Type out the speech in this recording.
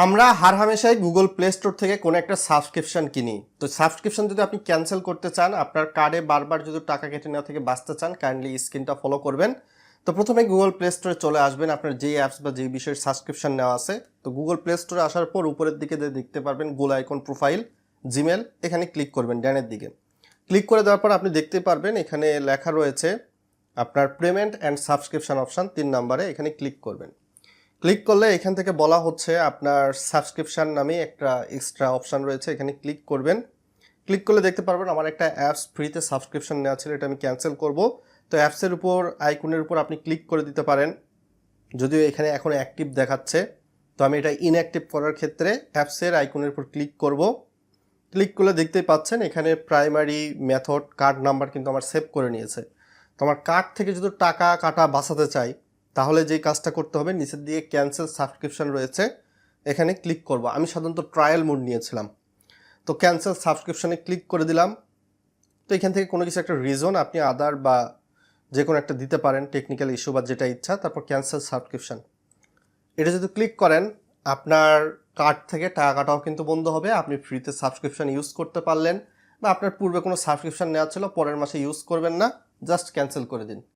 আমরা হামেশাই Google play store থেকে কোনো একটা সাবস্ক্রিপশন কিনি। তো সাবস্ক্রিপশন যদি আপনি ক্যান্সেল করতে চান, আপনার কার্ডে বারবার যদি টাকা কেটে নেওয়া থেকে বাঁচতে চান, কাইন্ডলি স্ক্রিনটা ফলো করবেন। তো প্রথমে গুগল প্লে স্টোরে চলে আসবেন, আপনার যেই অ্যাপস বা যেই বিষয়ের সাবস্ক্রিপশন নেওয়া আছে। তো গুগল প্লে স্টোরে আসার পর উপরের দিকে দেখতে পারবেন গোল আইকন প্রোফাইল, জিমেল, এখানে ক্লিক করবেন ডানের দিকে। ক্লিক করে দেওয়ার পর আপনি দেখতে পারবেন এখানে লেখা রয়েছে আপনার পেমেন্ট অ্যান্ড সাবস্ক্রিপশন অপশান 3 নম্বরে, এখানে ক্লিক করবেন। ক্লিক করলে এখান থেকে বলা হচ্ছে আপনার সাবস্ক্রিপশন নামে একটা এক্সট্রা অপশান রয়েছে, এখানে ক্লিক করবেন। ক্লিক করলে দেখতে পারবেন আমার একটা অ্যাপস ফ্রিতে সাবস্ক্রিপশন নেওয়া ছিল, এটা আমি ক্যান্সেল করব। তো অ্যাপসের উপর আইকনের উপর আপনি ক্লিক করে দিতে পারেন, যদিও এখানে এখন অ্যাক্টিভ দেখাচ্ছে। তো আমি এটা ইনঅ্যাক্টিভ করার ক্ষেত্রে অ্যাপসের আইকনের উপর ক্লিক করব। ক্লিক করলে দেখতেই পাচ্ছেন এখানে প্রাইমারি মেথড কার্ড নাম্বার কিন্তু আমার সেভ করে নিয়েছে। তো আমার কার্ড থেকে যদি টাকা কাটা বাঁচাতে চাই, তাহলে যেই কাজটা করতে হবে, নিচের দিকে ক্যান্সেল সাবস্ক্রিপশন রয়েছে, এখানে ক্লিক করব। আমি সাধারণত ট্রায়াল মোড নিয়েছিলাম, তো ক্যান্সেল সাবস্ক্রিপশনে ক্লিক করে দিলাম। তো এখান থেকে কোনো কিছু একটা রিজন আপনি আদার বা যে কোনো একটা দিতে পারেন, টেকনিক্যাল ইস্যু বা যেটা ইচ্ছা, তারপর ক্যান্সেল সাবস্ক্রিপশন। এটা যদি ক্লিক করেন, আপনার কার্ড থেকে টাকা কাটাও কিন্তু বন্ধ হবে, আপনি ফ্রিতে সাবস্ক্রিপশন ইউজ করতে পারলেন। বা আপনার পূর্বে কোনো সাবস্ক্রিপশন নেওয়া ছিল, পরের মাসে ইউজ করবেন না, জাস্ট ক্যান্সেল করে দিন।